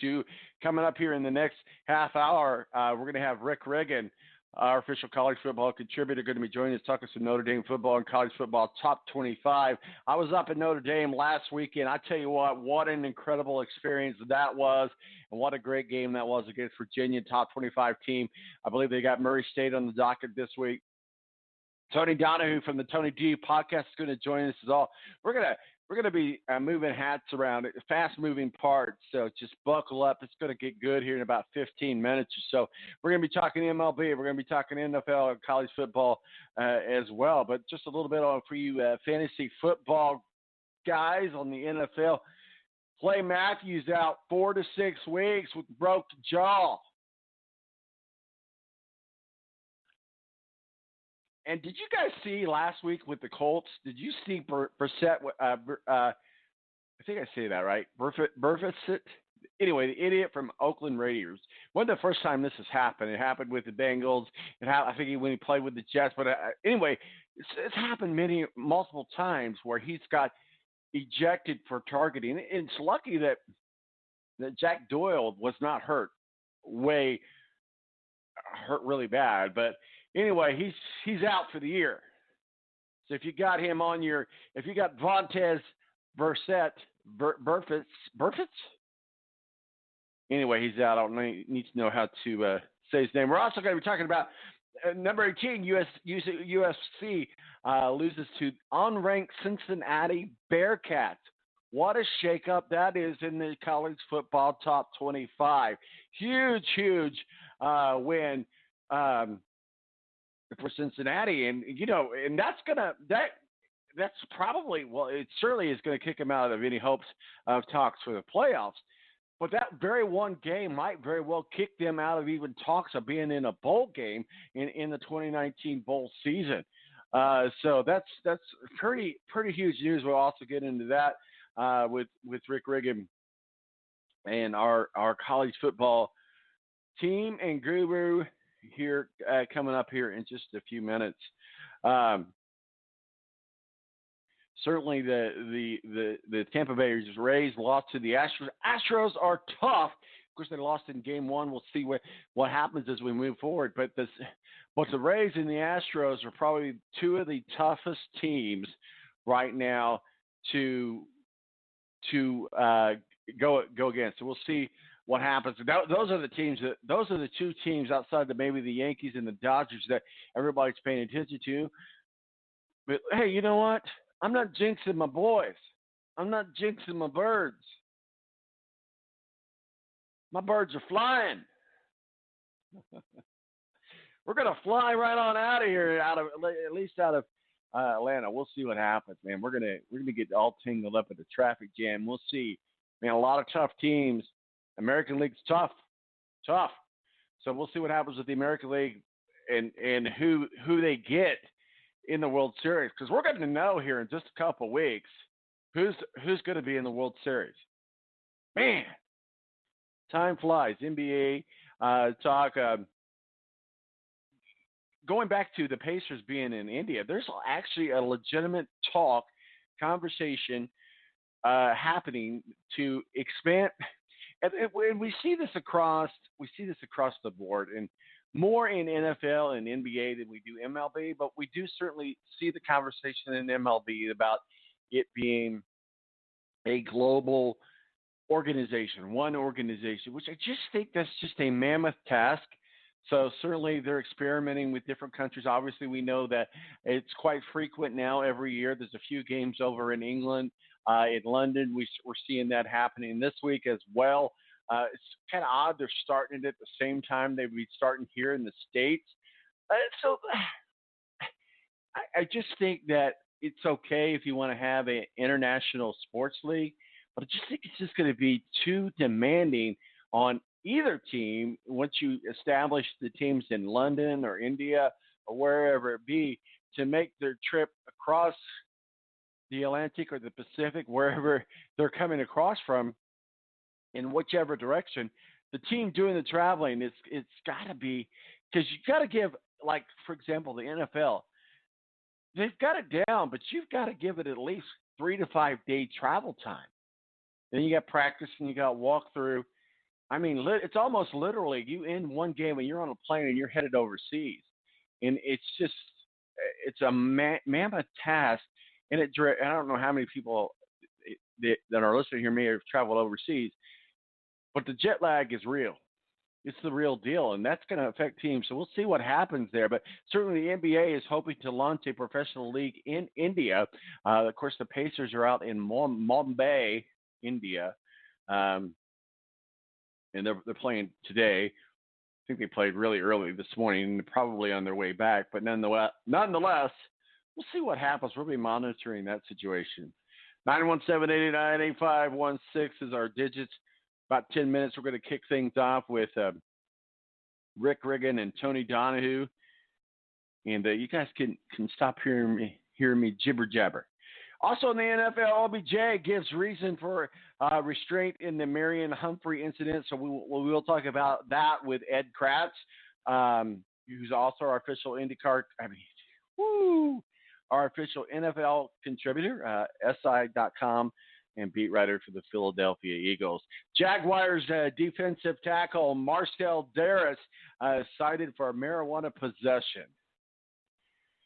to. Coming up here in the next half hour, we're going to have Riggin, our official college football contributor, going to be joining us talking some Notre Dame football and college football top 25. I was up at Notre Dame last weekend. I tell you what an incredible experience that was, and what a great game that was against Virginia, top 25 team. I believe they got Murray State on the docket this week. Tony Donahue from the Tony D podcast is going to join us as well. We're going to be moving hats around, fast-moving parts, so just buckle up. It's going to get good here in about 15 minutes or so. We're going to be talking MLB. We're going to be talking NFL and college football as well. But just a little bit on for you fantasy football guys on the NFL. Clay Matthews out 4 to 6 weeks with broke jaw. And did you guys see last week with the Colts? Did you see Brissett? I think I say that right. Burfitt. Anyway, the idiot from Oakland Raiders. One of the first time this has happened. It happened with the Bengals. I think when he played with the Jets. But anyway, it's happened multiple times where he's got ejected for targeting. And it's lucky that Jack Doyle was not hurt really bad, but. Anyway, he's out for the year. So if you got him on if you got Vontaze Burfitt, anyway, he's out. I don't need to know how to say his name. We're also going to be talking about number 18, UFC loses to unranked Cincinnati Bearcats. What a shakeup that is in the college football top 25. Huge win. For Cincinnati, and that's probably, well, it certainly is going to kick him out of any hopes of talks for the playoffs. But that very one game might very well kick them out of even talks of being in a bowl game in the 2019 bowl season. So that's pretty huge news. We'll also get into that with Riggin and our college football team and guru here coming up here in just a few minutes. Certainly the Tampa Bay Rays lost to the Astros. Astros are tough. Of course, they lost in game one. We'll see what happens as we move forward. But the Rays and the Astros are probably two of the toughest teams right now to go against. So we'll see what happens. Those are the two teams outside maybe the Yankees and the Dodgers that everybody's paying attention to. But hey, you know what? I'm not jinxing my boys. I'm not jinxing my birds. My birds are flying. We're gonna fly right on out of here, out of Atlanta. We'll see what happens, man. We're gonna get all tangled up in the traffic jam. We'll see. Man, a lot of tough teams. American League's tough. So we'll see what happens with the American League and who they get in the World Series, because we're going to know here in just a couple of weeks who's going to be in the World Series. Man, time flies. NBA talk. Going back to the Pacers being in India, there's actually a legitimate conversation happening to expand. And we see this across the board, and more in NFL and NBA than we do MLB. But we do certainly see the conversation in MLB about it being a global organization, one organization, which I just think that's just a mammoth task. So certainly they're experimenting with different countries. Obviously, we know that it's quite frequent now every year. There's a few games over in England. In London, we're seeing that happening this week as well. It's kind of odd they're starting it at the same time they'd be starting here in the States. So I just think that it's okay if you want to have an international sports league, but I just think it's just going to be too demanding on either team once you establish the teams in London or India or wherever it be to make their trip across the Atlantic or the Pacific, wherever they're coming across from, in whichever direction. The team doing the traveling, it's got to be, because you've got to give, like, for example, the NFL, they've got it down, but you've got to give it at least 3 to 5 day travel time. Then you got practice and you got walkthrough. I mean, it's almost literally you end one game and you're on a plane and you're headed overseas, and it's a mammoth task, and I don't know how many people that are listening here may have traveled overseas, but the jet lag is real. It's the real deal, and that's going to affect teams. So we'll see what happens there. But certainly the NBA is hoping to launch a professional league in India. Of course, the Pacers are out in Mumbai, India, um, and they're playing today. I think they played really early this morning, probably on their way back. But nonetheless, we'll see what happens. We'll be monitoring that situation. 917-889-8516 is our digits. About 10 minutes, we're going to kick things off with Riggin and Tony Donahue. And you guys can stop hearing me jibber jabber. Also in the NFL, LBJ gives reason for restraint in the Marion Humphrey incident. So we will talk about that with Ed Kratz, who's also our official IndyCar. Our official NFL contributor, SI.com, and beat writer for the Philadelphia Eagles. Jaguars defensive tackle Marcel Harris cited for marijuana possession.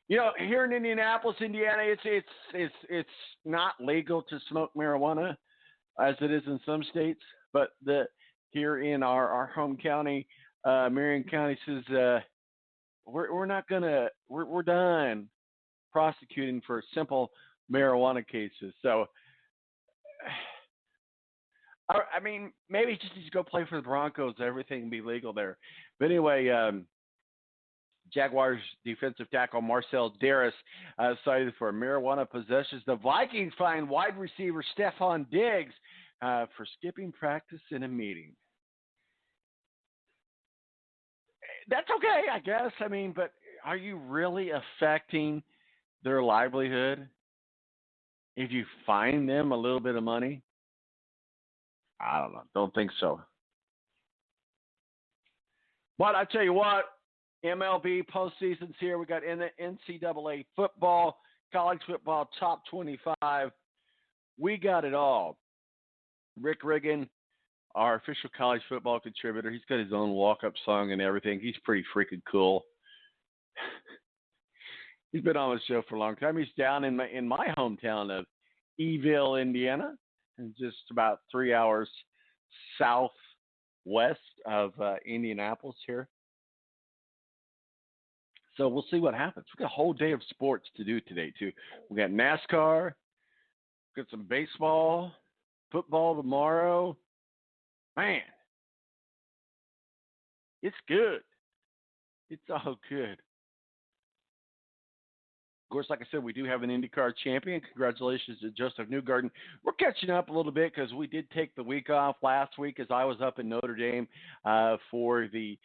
You know, here in Indianapolis, Indiana, it's not legal to smoke marijuana as it is in some states, but here in our home county, Marion County says we're done prosecuting for simple marijuana cases. So, I mean, maybe just needs to go play for the Broncos. Everything will be legal there. But anyway, Jaguars defensive tackle Marcel Harris cited for marijuana possessions. The Vikings fined wide receiver Stephon Diggs for skipping practice in a meeting. That's okay, I guess. I mean, but are you really affecting their livelihood if you fine them a little bit of money? I don't know. Don't think so. But I tell you what, MLB postseason's here. We got NCAA football, college football, top 25. We got it all. Riggin, our official college football contributor, he's got his own walk-up song and everything. He's pretty freaking cool. He's been on the show for a long time. He's down in my hometown of Eville, Indiana, and just about 3 hours southwest of Indianapolis here. So we'll see what happens. We've got a whole day of sports to do today, too. We got NASCAR, got some baseball, football tomorrow. Man, it's good. It's all good. Of course, like I said, we do have an IndyCar champion. Congratulations to Joseph Newgarden. We're catching up a little bit because we did take the week off last week as I was up in Notre Dame for the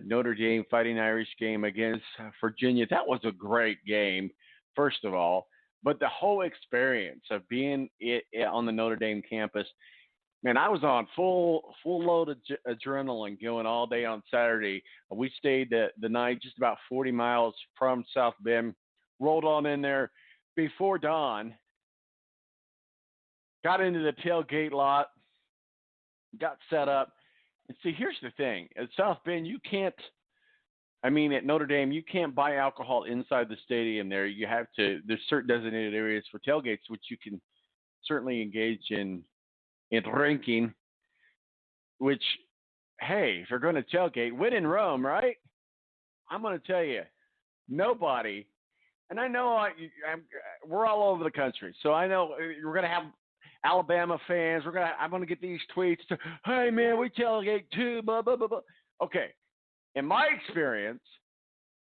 Notre Dame Fighting Irish game against Virginia. That was a great game, first of all. But the whole experience of being on the Notre Dame campus, man, I was on full load of adrenaline going all day on Saturday. We stayed the night just about 40 miles from South Bend. Rolled on in there before dawn, got into the tailgate lot, got set up. And see, here's the thing. At South Bend, at Notre Dame, you can't buy alcohol inside the stadium there. You have to, there's certain designated areas for tailgates, which you can certainly engage in drinking, which, hey, if you're going to tailgate, when in Rome, right? I'm going to tell you, nobody. And I know we're all over the country, so I know we're going to have Alabama fans. I'm going to get these tweets. Hey, man, we tailgate too, blah, blah, blah, blah. Okay. In my experience,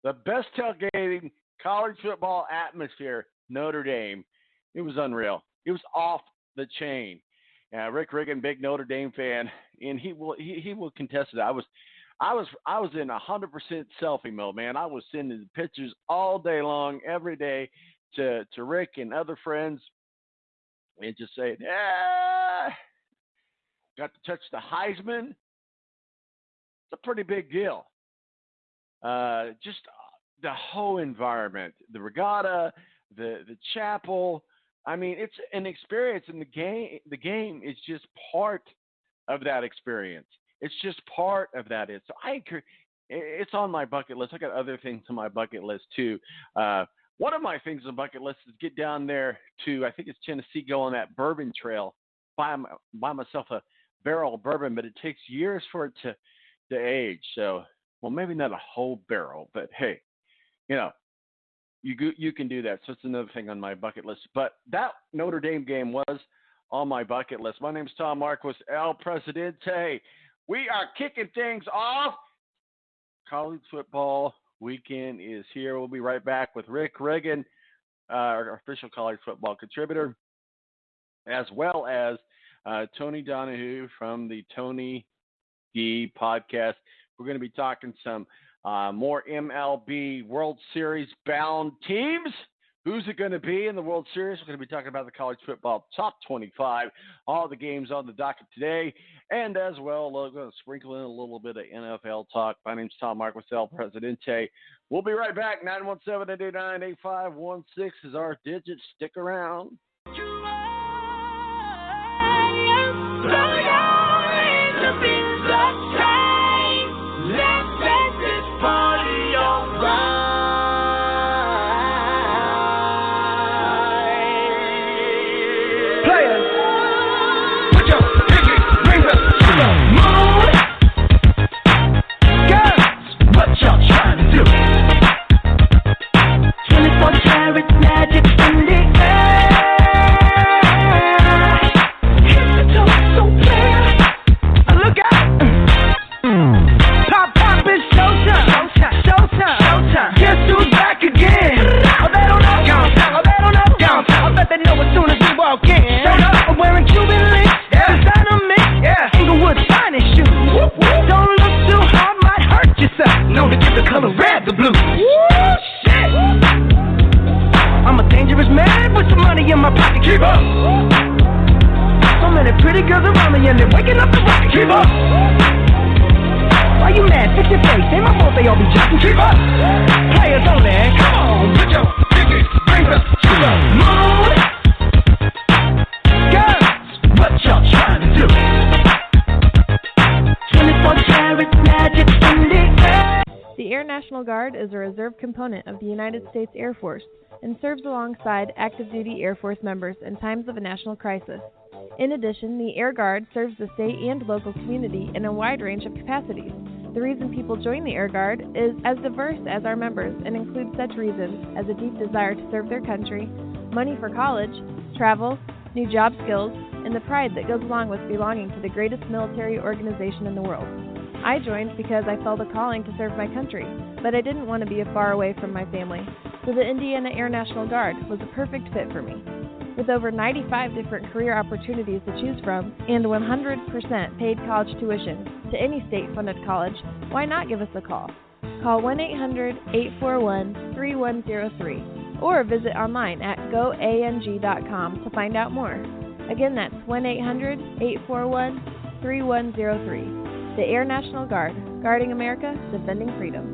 the best tailgating college football atmosphere, Notre Dame, it was unreal. It was off the chain. Riggin, big Notre Dame fan, and he will contest it. I was in 100% selfie mode, man. I was sending pictures all day long, every day to Rick and other friends, and just saying, got to touch the Heisman. It's a pretty big deal. Just the whole environment, the regatta, the chapel. I mean, it's an experience, and the game is just part of that experience. It's just part of that. It's on my bucket list. I got other things on my bucket list too. One of my things on the bucket list is get down there to, I think it's Tennessee, go on that bourbon trail, buy myself a barrel of bourbon, but it takes years for it to age. So, well, maybe not a whole barrel, but hey, you can do that. So it's another thing on my bucket list. But that Notre Dame game was on my bucket list. My name's Tom Marquis, El Presidente. We are kicking things off. College football weekend is here. We'll be right back with Riggin, our official college football contributor, as well as Tony Donahue from the Tony D podcast. We're going to be talking some more MLB World Series bound teams. Who's it going to be in the World Series? We're going to be talking about the college football top 25, all the games on the docket today, and as well, we're going to sprinkle in a little bit of NFL talk. My name's Tom Marquis, El Presidente. We'll be right back. 917-889-8516 is our digit. Stick around. Is a reserve component of the United States Air Force and serves alongside active duty Air Force members in times of a national crisis. In addition, the Air Guard serves the state and local community in a wide range of capacities. The reason people join the Air Guard is as diverse as our members and includes such reasons as a deep desire to serve their country, money for college, travel, new job skills, and the pride that goes along with belonging to the greatest military organization in the world. I joined because I felt a calling to serve my country, but I didn't want to be far away from my family, so the Indiana Air National Guard was a perfect fit for me. With over 95 different career opportunities to choose from and 100% paid college tuition to any state-funded college, why not give us a call? Call 1-800-841-3103 or visit online at goang.com to find out more. Again, that's 1-800-841-3103. The Air National Guard, guarding America, defending freedom.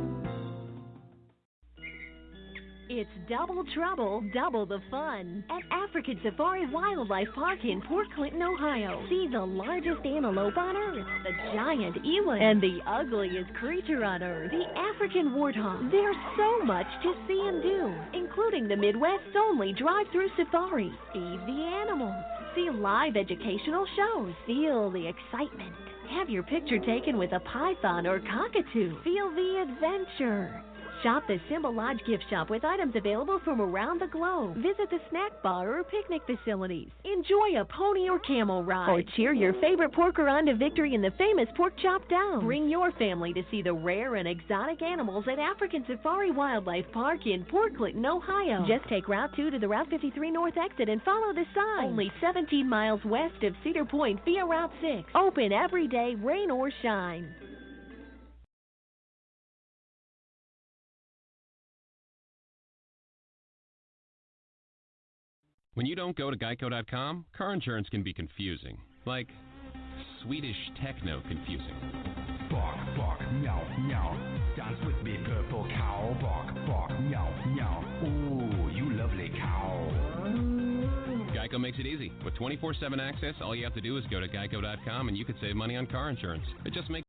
It's double trouble, double the fun at African Safari Wildlife Park in Port Clinton, Ohio. See the largest antelope on Earth, the giant eland, and the ugliest creature on Earth, the African warthog. There's so much to see and do, including the Midwest's only drive-through safari. Feed the animals, see live educational shows, feel the excitement. Have your picture taken with a python or cockatoo. Feel the adventure. Shop the Simba Lodge gift shop with items available from around the globe. Visit the snack bar or picnic facilities. Enjoy a pony or camel ride. Or cheer your favorite porker on to victory in the famous Pork Chop Down. Bring your family to see the rare and exotic animals at African Safari Wildlife Park in Port Clinton, Ohio. Just take Route 2 to the Route 53 North exit and follow the sign. Only 17 miles west of Cedar Point via Route 6. Open every day, rain or shine. When you don't go to Geico.com, car insurance can be confusing. Like Swedish techno confusing. Bark, bark, meow, meow. Dance with me, purple cow. Bark, bark, meow, meow. Ooh, you lovely cow. Geico makes it easy. With 24/7 access, all you have to do is go to geico.com and you can save money on car insurance. It just makes